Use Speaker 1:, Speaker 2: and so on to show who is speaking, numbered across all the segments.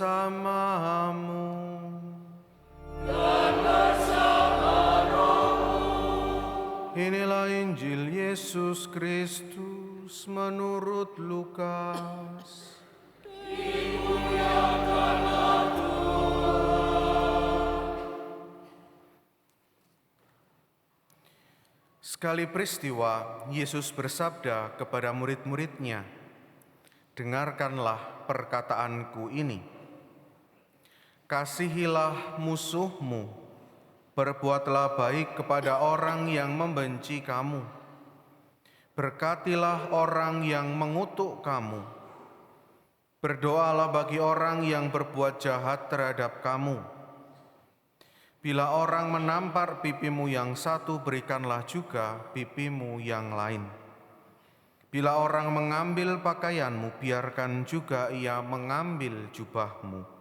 Speaker 1: bersamamu.
Speaker 2: Dan bersama rohmu.
Speaker 1: Inilah Injil Yesus Kristus menurut Lukas.
Speaker 2: Dimuliakanlah Tuhan.
Speaker 1: Sekali peristiwa, Yesus bersabda kepada murid-muridnya, "Dengarkanlah perkataanku ini. Kasihilah musuhmu, berbuatlah baik kepada orang yang membenci kamu, berkatilah orang yang mengutuk kamu, berdoalah bagi orang yang berbuat jahat terhadap kamu. Bila orang menampar pipimu yang satu, berikanlah juga pipimu yang lain. Bila orang mengambil pakaianmu, biarkan juga ia mengambil jubahmu.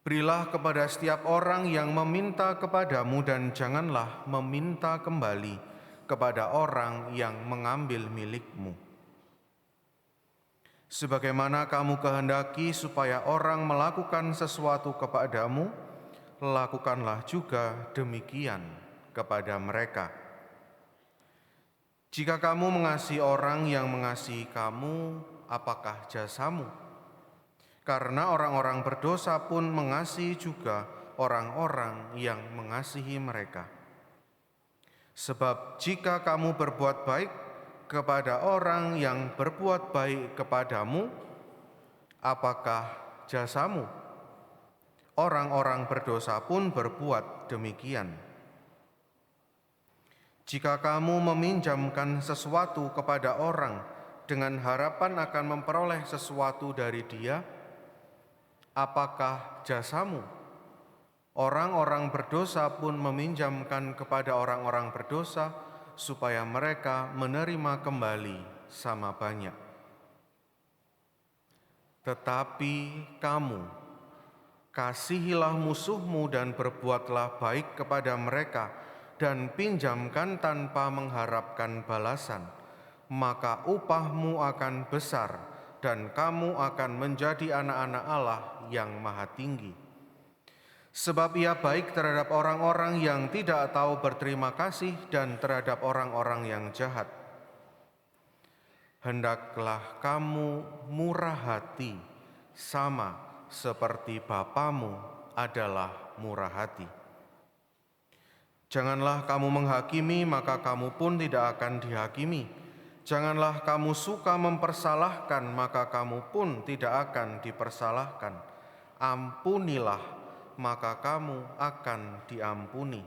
Speaker 1: Berilah kepada setiap orang yang meminta kepadamu, dan janganlah meminta kembali kepada orang yang mengambil milikmu. Sebagaimana kamu kehendaki supaya orang melakukan sesuatu kepadamu, lakukanlah juga demikian kepada mereka. Jika kamu mengasihi orang yang mengasihi kamu, apakah jasamu? Karena orang-orang berdosa pun mengasihi juga orang-orang yang mengasihi mereka. Sebab jika kamu berbuat baik kepada orang yang berbuat baik kepadamu, apakah jasamu? Orang-orang berdosa pun berbuat demikian. Jika kamu meminjamkan sesuatu kepada orang dengan harapan akan memperoleh sesuatu dari dia, apakah jasamu? Orang-orang berdosa pun meminjamkan kepada orang-orang berdosa supaya mereka menerima kembali sama banyak. Tetapi kamu, kasihilah musuhmu dan berbuatlah baik kepada mereka, dan pinjamkan tanpa mengharapkan balasan, maka upahmu akan besar, dan kamu akan menjadi anak-anak Allah yang Maha Tinggi. Sebab Ia baik terhadap orang-orang yang tidak tahu berterima kasih dan terhadap orang-orang yang jahat. Hendaklah kamu murah hati, sama seperti Bapamu adalah murah hati. Janganlah kamu menghakimi, maka kamu pun tidak akan dihakimi. Janganlah kamu suka mempersalahkan, maka kamu pun tidak akan dipersalahkan. Ampunilah, maka kamu akan diampuni.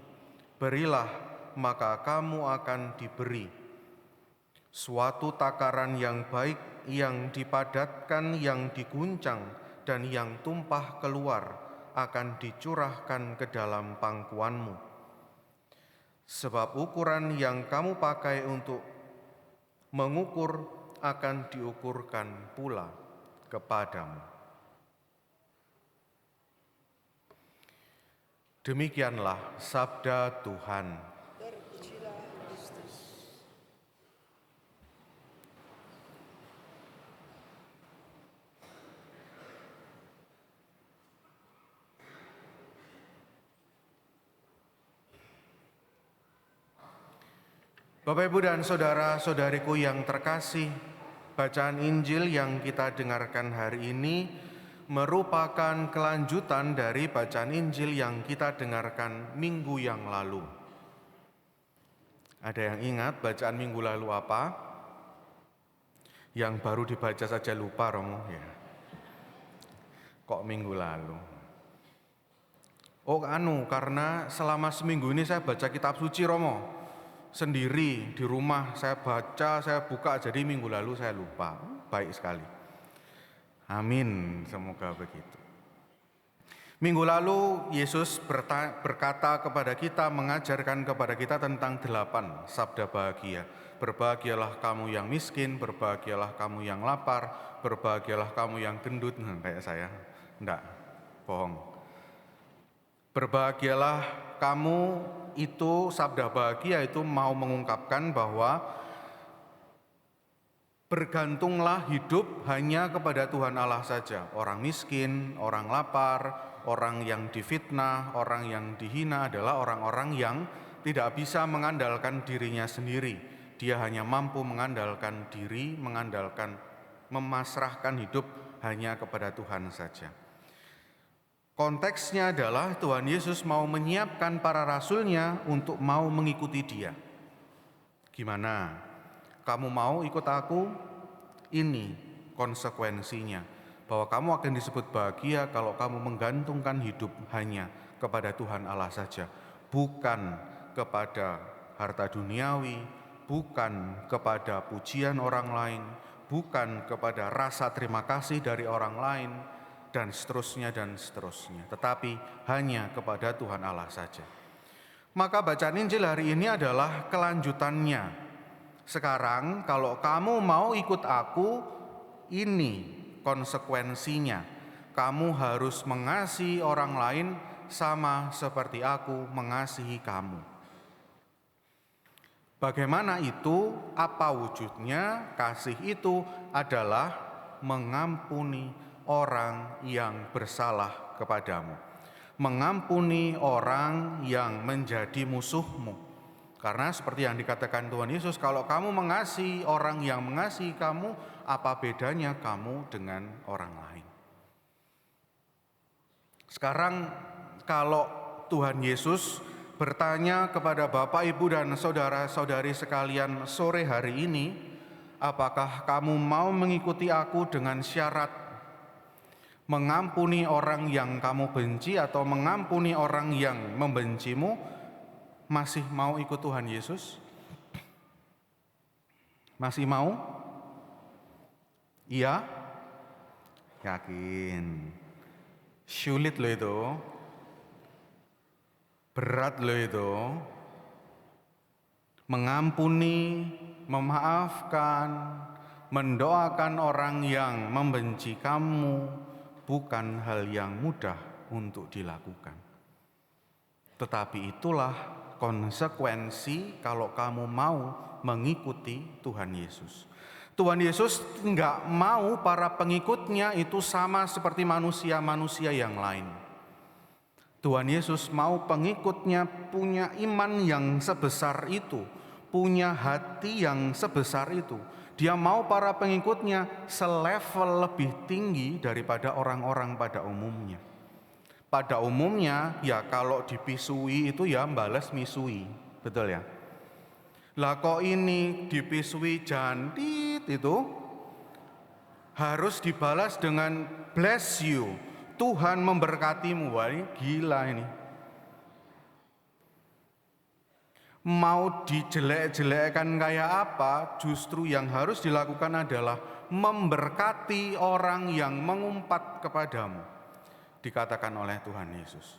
Speaker 1: Berilah, maka kamu akan diberi. Suatu takaran yang baik, yang dipadatkan, yang diguncang, dan yang tumpah keluar akan dicurahkan ke dalam pangkuanmu. Sebab ukuran yang kamu pakai untuk mengukur akan diukurkan pula kepadamu. Demikianlah sabda Tuhan.
Speaker 2: Terpujilah Kristus.
Speaker 1: Bapak, Ibu, dan saudara-saudariku yang terkasih, bacaan Injil yang kita dengarkan hari ini merupakan kelanjutan dari bacaan Injil yang kita dengarkan minggu yang lalu. Ada yang ingat bacaan minggu lalu apa? Yang baru dibaca saja lupa, Romo, ya. Kok minggu lalu? Oh, karena selama seminggu ini saya baca kitab suci, Romo. Sendiri di rumah saya baca, saya buka, jadi minggu lalu saya lupa. Baik sekali. Amin, semoga begitu. Minggu lalu Yesus berkata kepada kita, mengajarkan kepada kita tentang 8 sabda bahagia. Berbahagialah kamu yang miskin, berbahagialah kamu yang lapar, berbahagialah kamu yang gendut. Kayak saya, enggak, bohong. Berbahagialah kamu, itu sabda bahagia itu mau mengungkapkan bahwa Bergantunglah hidup hanya kepada Tuhan Allah saja. Orang miskin, orang lapar, orang yang difitnah, orang yang dihina adalah orang-orang yang tidak bisa mengandalkan dirinya sendiri. Dia hanya mampu mengandalkan diri, memasrahkan hidup hanya kepada Tuhan saja. Konteksnya adalah Tuhan Yesus mau menyiapkan para rasul-Nya untuk mau mengikuti Dia. Gimana? Kamu mau ikut aku? Ini konsekuensinya. Bahwa kamu akan disebut bahagia kalau kamu menggantungkan hidup hanya kepada Tuhan Allah saja. Bukan kepada harta duniawi, bukan kepada pujian orang lain, bukan kepada rasa terima kasih dari orang lain, dan seterusnya. Tetapi hanya kepada Tuhan Allah saja. Maka bacaan Injil hari ini adalah kelanjutannya. Sekarang kalau kamu mau ikut aku, ini konsekuensinya. Kamu harus mengasihi orang lain sama seperti aku mengasihi kamu. Bagaimana itu? Apa wujudnya? Kasih itu adalah mengampuni orang yang bersalah kepadamu. Mengampuni orang yang menjadi musuhmu. Karena seperti yang dikatakan Tuhan Yesus, kalau kamu mengasihi orang yang mengasihi kamu, apa bedanya kamu dengan orang lain? Sekarang kalau Tuhan Yesus bertanya kepada Bapak, Ibu, dan saudara-saudari sekalian sore hari ini, apakah kamu mau mengikuti aku dengan syarat mengampuni orang yang kamu benci atau mengampuni orang yang membencimu? Masih mau ikut Tuhan Yesus? Masih mau? Iya? Yakin? Sulit loh itu. Berat loh itu. Mengampuni, memaafkan, mendoakan orang yang membenci kamu bukan hal yang mudah untuk dilakukan. Tetapi itulah konsekuensi kalau kamu mau mengikuti Tuhan Yesus. Tuhan Yesus enggak mau para pengikutnya itu sama seperti manusia-manusia yang lain. Tuhan Yesus mau pengikutnya punya iman yang sebesar itu, punya hati yang sebesar itu. Dia mau para pengikutnya selevel lebih tinggi daripada orang-orang pada umumnya. Pada umumnya ya kalau dipisui itu ya balas misui, betul ya? Lah kok ini dipisui jantit itu harus dibalas dengan bless you, Tuhan memberkatimu. Wah, ini gila ini. Mau dijelek-jelekkan kayak apa, justru yang harus dilakukan adalah memberkati orang yang mengumpat kepadamu. Dikatakan oleh Tuhan Yesus.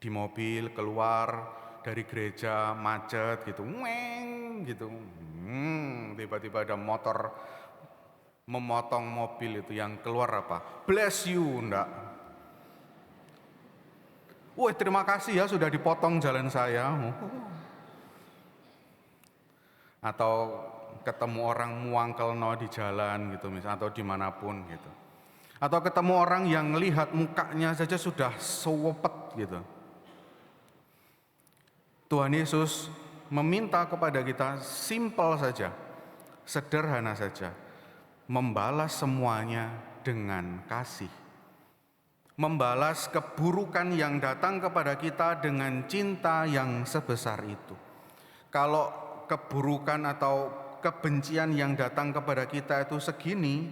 Speaker 1: Di mobil keluar dari gereja macet gitu, gitu. Tiba-tiba ada motor memotong mobil itu, yang keluar apa? Bless you, enggak. Wah, terima kasih ya sudah dipotong jalan saya. Atau ketemu orang muangkelno di jalan gitu misalnya, atau dimanapun gitu. Atau ketemu orang yang lihat mukanya saja sudah sewepet gitu. Tuhan Yesus meminta kepada kita simpel saja, sederhana saja, membalas semuanya dengan kasih. Membalas keburukan yang datang kepada kita dengan cinta yang sebesar itu. Kalau keburukan atau kebencian yang datang kepada kita itu segini,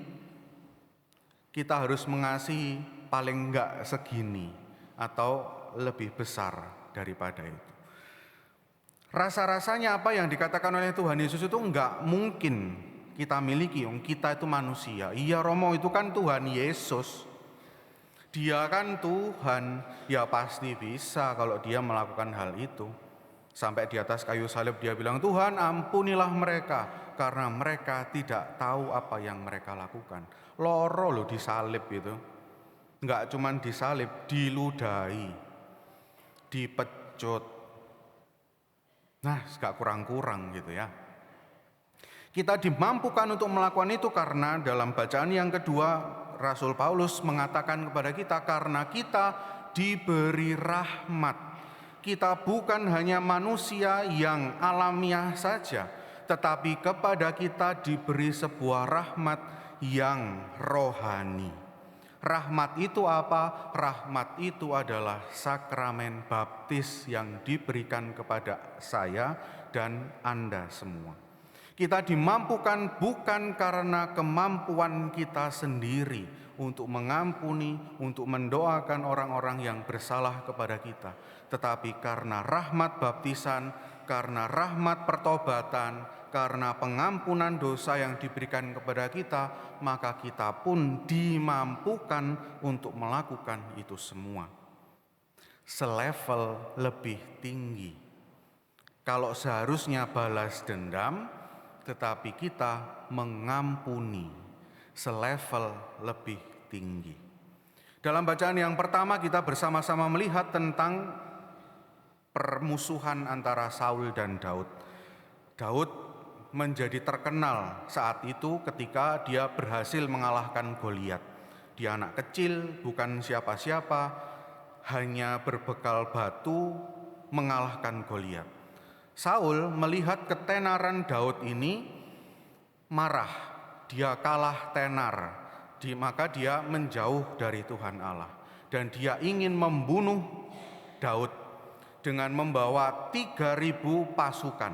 Speaker 1: kita harus mengasihi paling enggak segini atau lebih besar daripada itu. Rasa-rasanya apa yang dikatakan oleh Tuhan Yesus itu enggak mungkin kita miliki, kita itu manusia. Iya Romo, itu kan Tuhan Yesus. Dia kan Tuhan, ya pasti bisa kalau dia melakukan hal itu. Sampai di atas kayu salib dia bilang, Tuhan ampunilah mereka karena mereka tidak tahu apa yang mereka lakukan. Loro loh disalib itu. Enggak cuman disalib, diludahi, dipecut, Nah, gak kurang-kurang gitu ya. Kita dimampukan untuk melakukan itu karena dalam bacaan yang kedua, Rasul Paulus mengatakan kepada kita karena kita diberi rahmat. Kita bukan hanya manusia yang alamiah saja, tetapi kepada kita diberi sebuah rahmat yang rohani. Rahmat itu apa? Rahmat itu adalah sakramen baptis yang diberikan kepada saya dan Anda semua. Kita dimampukan bukan karena kemampuan kita sendiri untuk mengampuni, untuk mendoakan orang-orang yang bersalah kepada kita, tetapi karena rahmat baptisan, karena rahmat pertobatan, karena pengampunan dosa yang diberikan kepada kita, maka kita pun dimampukan untuk melakukan itu semua. Selevel lebih tinggi. Kalau seharusnya balas dendam, tetapi kita mengampuni, selevel lebih tinggi. Dalam bacaan yang pertama kita bersama-sama melihat tentang permusuhan antara Saul dan Daud. Daud menjadi terkenal saat itu ketika dia berhasil mengalahkan Goliat. Dia anak kecil, bukan siapa-siapa, hanya berbekal batu mengalahkan Goliat. Saul melihat ketenaran Daud ini, marah, dia kalah tenar, maka dia menjauh dari Tuhan Allah. Dan dia ingin membunuh Daud dengan membawa 3.000 pasukan.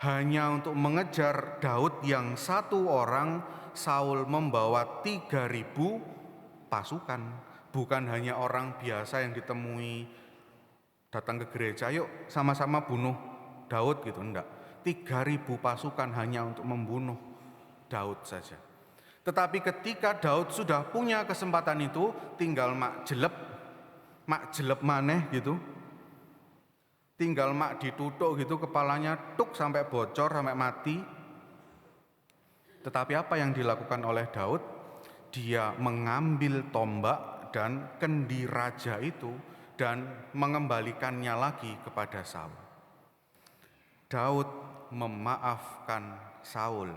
Speaker 1: Hanya untuk mengejar Daud yang satu orang, Saul membawa 3.000 pasukan. Bukan hanya orang biasa yang ditemui datang ke gereja, yuk sama-sama bunuh Daud gitu, enggak. 3.000 pasukan hanya untuk membunuh Daud saja. Tetapi ketika Daud sudah punya kesempatan itu, tinggal mak jelep maneh gitu. Tinggal mak ditutuk gitu, kepalanya tuk sampai bocor, sampai mati. Tetapi apa yang dilakukan oleh Daud? Dia mengambil tombak dan kendi raja itu dan mengembalikannya lagi kepada Saul. Daud memaafkan Saul.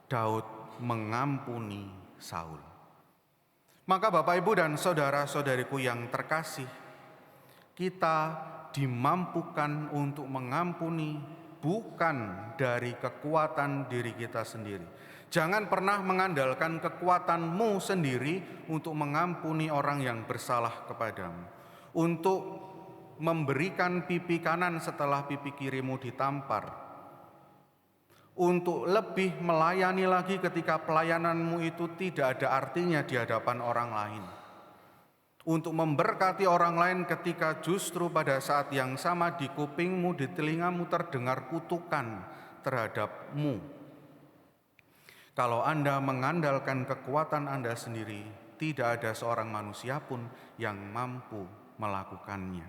Speaker 1: Daud mengampuni Saul. Maka Bapak, Ibu, dan saudara-saudariku yang terkasih, kita dimampukan untuk mengampuni bukan dari kekuatan diri kita sendiri. Jangan pernah mengandalkan kekuatanmu sendiri untuk mengampuni orang yang bersalah kepadamu, untuk memberikan pipi kanan setelah pipi kirimu ditampar, untuk lebih melayani lagi ketika pelayananmu itu tidak ada artinya di hadapan orang lain, untuk memberkati orang lain ketika justru pada saat yang sama di kupingmu, di telingamu terdengar kutukan terhadapmu. Kalau Anda mengandalkan kekuatan Anda sendiri, tidak ada seorang manusia pun yang mampu melakukannya.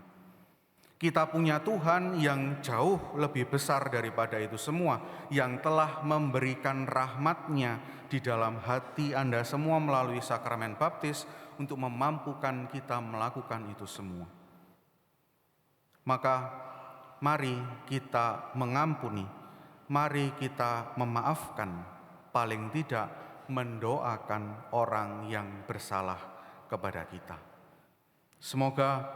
Speaker 1: Kita punya Tuhan yang jauh lebih besar daripada itu semua, yang telah memberikan rahmat-Nya di dalam hati Anda semua melalui sakramen baptis untuk memampukan kita melakukan itu semua. Maka mari kita mengampuni, mari kita memaafkan, paling tidak mendoakan orang yang bersalah kepada kita. Semoga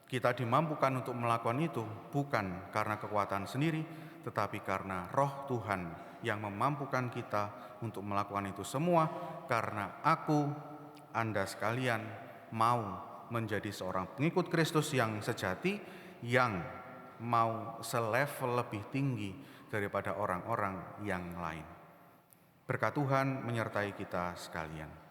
Speaker 1: kita dimampukan untuk melakukan itu bukan karena kekuatan sendiri, tetapi karena Roh Tuhan yang memampukan kita untuk melakukan itu semua, karena aku, Anda sekalian mau menjadi seorang pengikut Kristus yang sejati, yang mau selevel lebih tinggi daripada orang-orang yang lain. Berkat Tuhan menyertai kita sekalian.